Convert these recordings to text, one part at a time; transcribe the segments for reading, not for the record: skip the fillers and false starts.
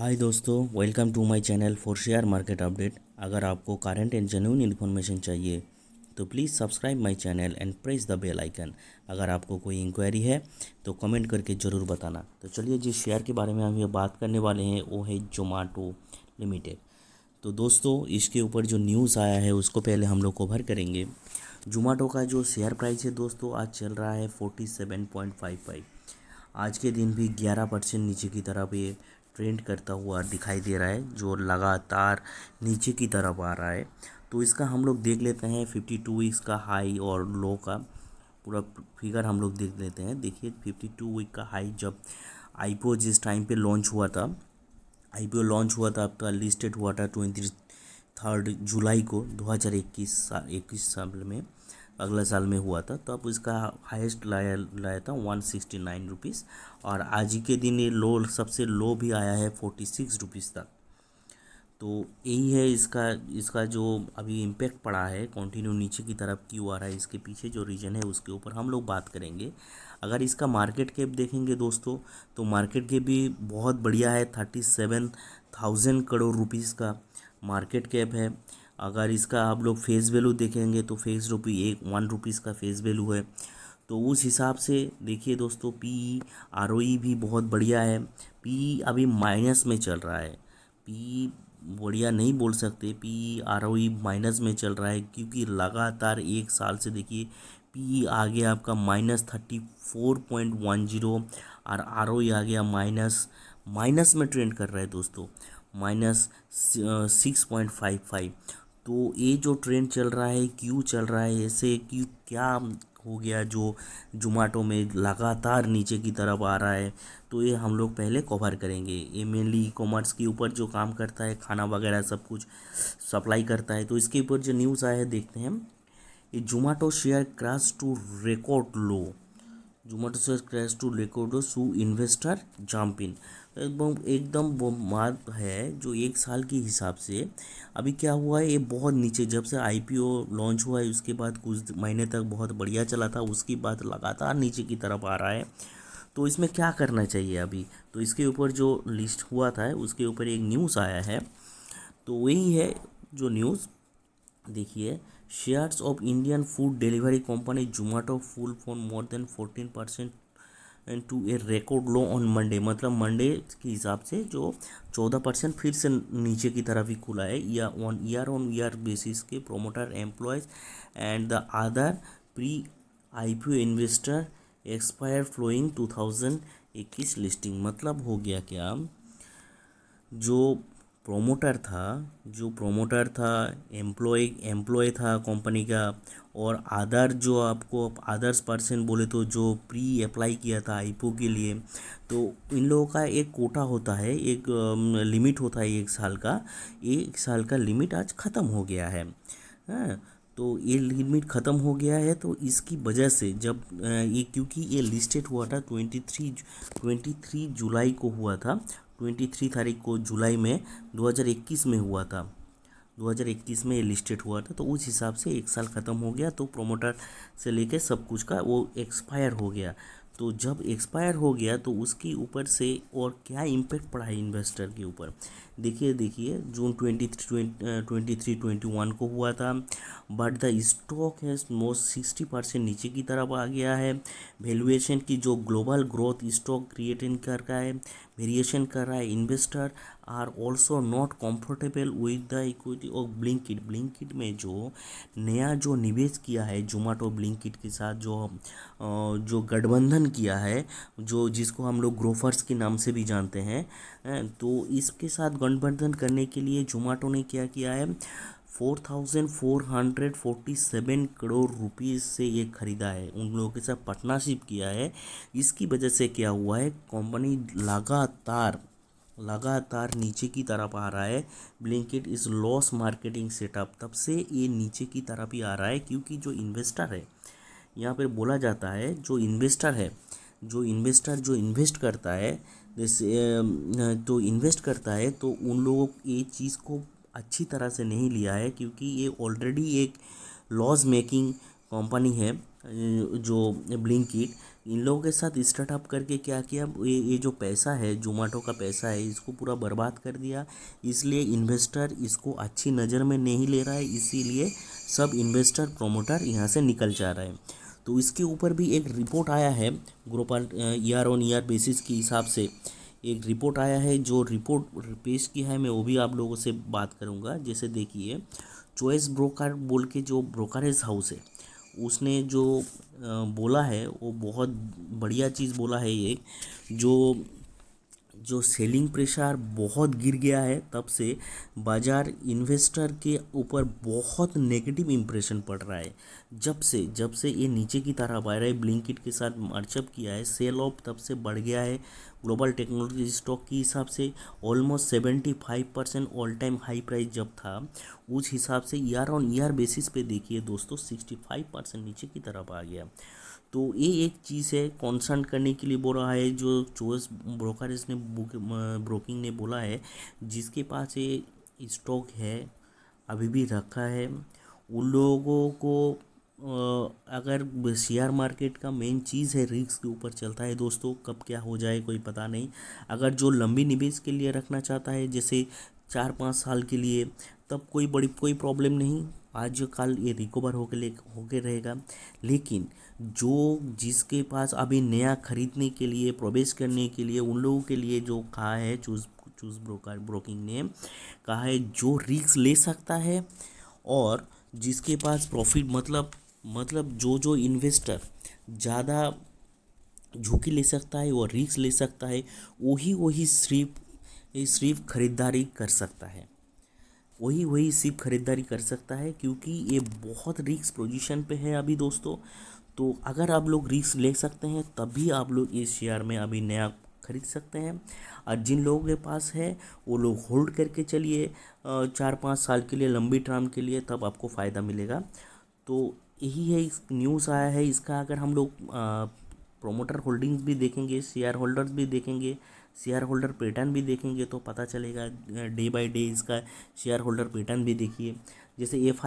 हाय दोस्तों, welcome to my channel for share market update. अगर आपको करंट एंड जेन्युइन इन्फॉर्मेशन चाहिए तो please subscribe my channel and press the bell icon. अगर आपको कोई इंक्वायरी है तो कमेंट करके ज़रूर बताना। तो चलिए जिस शेयर के बारे में हम ये बात करने वाले हैं वो है जोमेटो लिमिटेड। तो दोस्तों इसके ऊपर जो न्यूज़ आया है उसको पहले हम लोग कवर करेंगे। जोमेटो का जो शेयर प्राइस है दोस्तों आज चल रहा है 47.55। आज के दिन भी 11% नीचे की तरफ ये ट्रेंड करता हुआ दिखाई दे रहा है, जो लगातार नीचे की तरफ आ रहा है। तो इसका हम लोग देख लेते हैं 52 वीक्स का हाई और लो का पूरा फिगर हम लोग देख लेते हैं। देखिए 52 वीक का हाई जब आईपीओ जिस टाइम पे लॉन्च हुआ था, आईपीओ लॉन्च हुआ था, आपका लिस्टेड हुआ था 23 जुलाई को 2021 साल में, अगला साल में हुआ था। तो अब इसका हाईएस्ट लाया लाया था 169 रुपीज़ और आज ही के दिन ये लो, सबसे लो भी आया है 46 रुपीज़ तक। तो यही है इसका इसका जो अभी इम्पैक्ट पड़ा है कंटिन्यू नीचे की तरफ क्यों आ रहा है, इसके पीछे जो रीज़न है उसके ऊपर हम लोग बात करेंगे। अगर इसका मार्केट कैप देखेंगे दोस्तों तो मार्केट कैप भी बहुत बढ़िया है, 37,000 करोड़ रुपीज़ का मार्केट कैप है। अगर इसका आप लोग फेस वैल्यू देखेंगे तो फेस रुपी 1 रुपीज़ का फेस वैल्यू है। तो उस हिसाब से देखिए दोस्तों, पी आरओई भी बहुत बढ़िया है। पी अभी माइनस में चल रहा है, पी बढ़िया नहीं बोल सकते, पी आरओई माइनस में चल रहा है क्योंकि लगातार एक साल से देखिए पी आ गया आपका -34.10 और आरओई आ गया माइनस माइनस में ट्रेंड कर रहा है दोस्तों, -6.55। तो ये जो ट्रेंड चल रहा है क्यों चल रहा है ऐसे, क्यों क्या हो गया जो जोमेटो में लगातार नीचे की तरफ आ रहा है, तो ये हम लोग पहले कवर करेंगे। ये मेनली ई कॉमर्स के ऊपर जो काम करता है, खाना वगैरह सब कुछ सप्लाई करता है। तो इसके ऊपर जो न्यूज़ आया है देखते हैं। ये Zomato share crash to record low, Zomato share crash to record low, sue investor jump in. एकदम एकदम वो बात है जो एक साल के हिसाब से अभी क्या हुआ है, ये बहुत नीचे, जब से आईपीओ लॉन्च हुआ है उसके बाद कुछ महीने तक बहुत बढ़िया चला था, उसके बाद लगातार नीचे की तरफ आ रहा है। तो इसमें क्या करना चाहिए अभी, तो इसके ऊपर जो लिस्ट हुआ था उसके ऊपर एक न्यूज़ आया है। तो वही है जो न्यूज़, देखिए shares of Indian food delivery company Zomato fell for more than 14% and to a record low on Monday. मतलब मंडे के हिसाब से जो 14% फिर से नीचे की तरफ ही खुला है, या ऑन ईयर बेसिस के promoter employees and the other pre IPO investor expire following 2021 listing. मतलब हो गया क्या, जो प्रोमोटर था एम्प्लॉय था कंपनी का, और अदर जो आपको अदर्स पर्सन बोले तो जो प्री अप्लाई किया था आईपीओ के लिए, तो इन लोगों का एक कोटा होता है, एक लिमिट होता है 1 साल का। 1 साल का लिमिट आज ख़त्म हो गया है। हाँ, तो ये लिमिट ख़त्म हो गया है, तो इसकी वजह से जब ये, क्योंकि ये लिस्टेड हुआ था 23 जुलाई को हुआ था, 23 तारीख को जुलाई में 2021 में हुआ था, 2021 में ये लिस्टेड हुआ था। तो उस हिसाब से 1 साल ख़त्म हो गया, तो प्रोमोटर से लेके सब कुछ का वो एक्सपायर हो गया। तो जब एक्सपायर हो गया तो उसके ऊपर से और क्या इम्पेक्ट पड़ा है इन्वेस्टर के ऊपर, देखिए जून 23-21 को हुआ था। बट द स्टॉक है मोस्ट 60% नीचे की तरफ आ गया है। वैल्यूएशन की जो ग्लोबल ग्रोथ स्टॉक क्रिएटिंग कर रहा है, वेरिएशन कर रहा है। Investor are also not comfortable with the equity of Blinkit में जो नया जो निवेश किया है जोमेटो ब्लिंकिट के साथ, जो गठबंधन किया है, जो जिसको हम लोग ग्रोफर्स के नाम से भी जानते हैं, तो इसके साथ गठबंधन करने के लिए जोमेटो ने क्या किया है, 4,447 करोड़ रुपीज़ से ये खरीदा है, उन लोगों के साथ पार्टनरशिप किया है। इसकी वजह से क्या हुआ है, कंपनी लगातार नीचे की तरफ आ रहा है। Blinkit is loss marketing setup, तब से ये नीचे की तरफ ही आ रहा है क्योंकि जो इन्वेस्टर है, यहाँ पर बोला जाता है जो इन्वेस्टर है, जो इन्वेस्ट करता है, जैसे तो इन्वेस्ट करता है, तो उन लोगों ये चीज़ को अच्छी तरह से नहीं लिया है क्योंकि ये ऑलरेडी एक लॉस मेकिंग कंपनी है जो ब्लिंकिट। इन लोगों के साथ स्टार्टअप करके क्या किया, ये जो पैसा है, जोमेटो का पैसा है, इसको पूरा बर्बाद कर दिया। इसलिए इन्वेस्टर इसको अच्छी नज़र में नहीं ले रहा है, इसीलिए सब इन्वेस्टर प्रोमोटर यहाँ से निकल जा रहे हैं। तो इसके ऊपर भी एक रिपोर्ट आया है, global year on year basis के हिसाब से एक रिपोर्ट आया है। जो रिपोर्ट पेश किया है मैं वो भी आप लोगों से बात करूँगा। जैसे देखिए, चॉइस ब्रोकर बोल के जो ब्रोकरेज हाउस है, उसने जो बोला है वो बहुत बढ़िया चीज़ बोला है। ये जो जो सेलिंग प्रेशर बहुत गिर गया है, तब से बाजार इन्वेस्टर के ऊपर बहुत नेगेटिव इम्प्रेशन पड़ रहा है। जब से ये नीचे की तरफ आ रहा है, ब्लिंकिट के साथ मर्जअप किया है, सेल ऑफ तब से बढ़ गया है। ग्लोबल टेक्नोलॉजी स्टॉक के हिसाब से almost 75% all time high price जब था, उस हिसाब से ईयर ऑन ईयर बेसिस पे देखिए दोस्तों 65% नीचे की तरफ आ गया। तो ये एक चीज़ है कॉन्सर्न करने के लिए बोल रहा है। जो चॉइस ब्रोकरेज ने ब्रोकिंग ने बोला है, जिसके पास ये स्टॉक है अभी भी रखा है, उन लोगों को अगर शेयर मार्केट का मेन चीज़ है, रिस्क के ऊपर चलता है दोस्तों, कब क्या हो जाए कोई पता नहीं। अगर जो लंबी निवेश के लिए रखना चाहता है, जैसे 4-5 साल के लिए, तब कोई प्रॉब्लम नहीं, आज कल ये रिकवर होके रहेगा। लेकिन जिसके पास अभी नया खरीदने के लिए, प्रवेश करने के लिए, उन लोगों के लिए जो कहा है चूज चूज ब्रोकिंग ने कहा है, जो रिस्क ले सकता है और जिसके पास प्रॉफिट, मतलब जो इन्वेस्टर ज़्यादा झुकी ले सकता है और रिस्क ले सकता है, वही सिर्फ खरीदारी कर सकता है। वही सिर्फ खरीदारी कर सकता है, क्योंकि ये बहुत रिस्क पोजीशन पे है अभी दोस्तों। तो अगर आप लोग रिस्क ले सकते हैं, तभी आप लोग इस शेयर में अभी नया खरीद सकते हैं। और जिन लोगों के पास है वो लोग होल्ड करके चलिए 4-5 साल के लिए, लंबी टर्म के लिए, तब आपको फ़ायदा मिलेगा। तो यही है, इस न्यूज़ आया है इसका। अगर हम लोग प्रोमोटर होल्डिंग्स भी देखेंगे, शेयर होल्डर्स भी देखेंगे, शेयर होल्डर पैटर्न भी देखेंगे, तो पता चलेगा डे बाय डे इसका शेयर होल्डर पैटर्न भी देखिए। जैसे एफ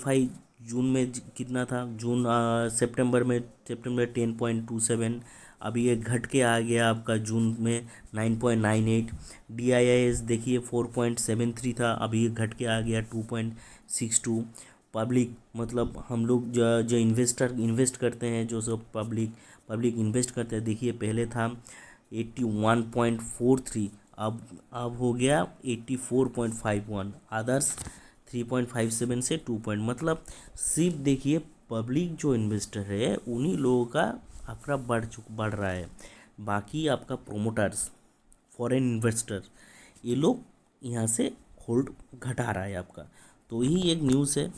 आई जून में कितना था, सितंबर 10.27, अभी ये घट के आ गया आपका जून में 9.98। DIIS देखिए 4.73 था, अभी ये घट के आ गया 2.62। पब्लिक, मतलब हम लोग जो इन्वेस्ट करते हैं, जो सब पब्लिक इन्वेस्ट करते हैं, देखिए पहले था 81.43, अब हो गया 84.51। अदर्स 3.57 से 2 पॉइंट, मतलब सिर्फ देखिए पब्लिक जो इन्वेस्टर है उन्हीं लोगों का आंकड़ा बढ़ रहा है। बाकी आपका प्रोमोटर्स, फॉरेन इन्वेस्टर, ये लोग यहाँ से होल्ड घटा रहा है आपका। तो यही एक न्यूज़ है।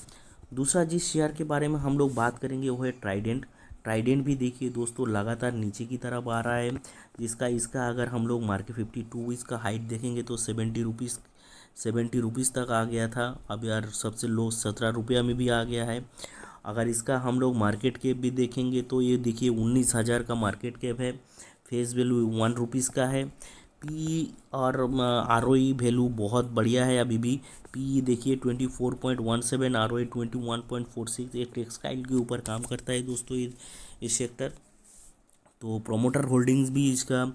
दूसरा जिस शेयर के बारे में हम लोग बात करेंगे वो है ट्राइडेंट भी देखिए दोस्तों लगातार नीचे की तरफ आ रहा है। इसका अगर हम लोग मार्केट 52 इसका हाइट देखेंगे तो 70 रुपीज़ तक आ गया था। अब यार सबसे लो 17 रुपया में भी आ गया है। अगर इसका हम लोग मार्केट कैप भी देखेंगे तो ये देखिए 19,000 का मार्केट कैप है। फेस वैल्यू 1 रुपीज़ का है। पी और ROE वैल्यू बहुत बढ़िया है अभी भी। पी देखिए 24.17, ROE 21.46। एक टेक्सटाइल के ऊपर काम करता है दोस्तों ये सेक्टर। तो प्रोमोटर होल्डिंग्स भी इसका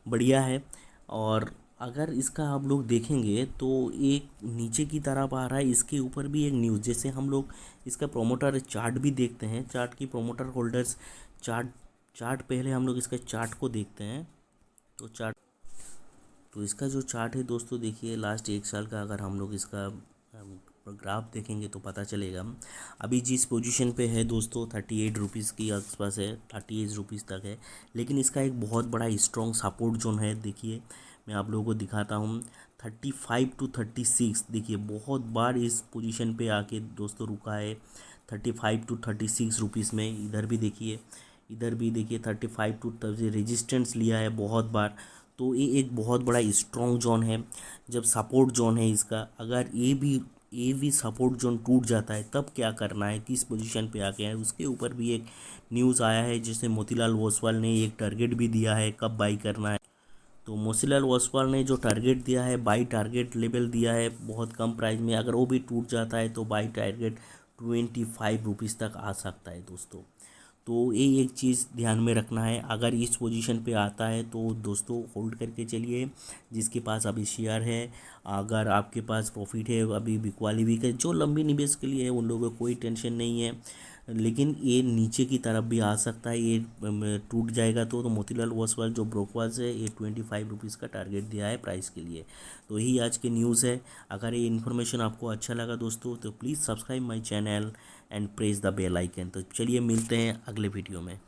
बढ़िया है। और अगर इसका आप लोग देखेंगे तो एक नीचे की तरफ आ रहा है, इसके ऊपर भी एक न्यूज़। जैसे हम लोग इसका प्रोमोटर चार्ट भी देखते हैं, चार्ट की प्रोमोटर होल्डर्स चार्ट पहले हम लोग इसका चार्ट को देखते हैं। तो इसका जो चार्ट है दोस्तों, देखिए लास्ट 1 साल का अगर हम लोग इसका ग्राफ देखेंगे तो पता चलेगा। अभी जिस पोजीशन पे है दोस्तों 38 रुपीज़ की आसपास है, 38 रुपीज़ तक है। लेकिन इसका एक बहुत बड़ा स्ट्रॉन्ग सपोर्ट जोन है, देखिए मैं आप लोगों को दिखाता हूँ। 35 to 36 देखिए बहुत बार इस पोजीशन पे आके दोस्तों रुका है। 35 to 36 रुपीज़ में इधर भी देखिए 35 to रेजिस्टेंस लिया है बहुत बार। तो ये एक बहुत बड़ा स्ट्रॉन्ग जोन है, जब सपोर्ट जोन है इसका। अगर ये भी सपोर्ट जोन टूट जाता है तब क्या करना है, किस पोजीशन पे आके है, उसके ऊपर भी एक न्यूज़ आया है। जिससे मोतीलाल ओसवाल ने एक टारगेट भी दिया है कब बाई करना है। तो मोतीलाल ओसवाल ने जो टारगेट दिया है, बाई टारगेट लेवल दिया है बहुत कम प्राइस में, अगर वो भी टूट जाता है तो बाई टारगेट 25 रुपीज़ तक आ सकता है दोस्तों। तो ये एक चीज़ ध्यान में रखना है। अगर इस पोजीशन पे आता है तो दोस्तों होल्ड करके चलिए, जिसके पास अभी शेयर है। अगर आपके पास प्रॉफिट है अभी बिकवाली वीक है, जो लंबी निवेश के लिए है उन लोगों को कोई टेंशन नहीं है। लेकिन ये नीचे की तरफ भी आ सकता है, ये टूट जाएगा तो मोतीलाल ओसवाल जो ब्रोकर्स है ये 25 रुपीज़ का टारगेट दिया है प्राइस के लिए। तो यही आज की न्यूज़ है। अगर ये इन्फॉर्मेशन आपको अच्छा लगा दोस्तों तो please subscribe my channel and press the bell icon. तो चलिए मिलते हैं अगले वीडियो में।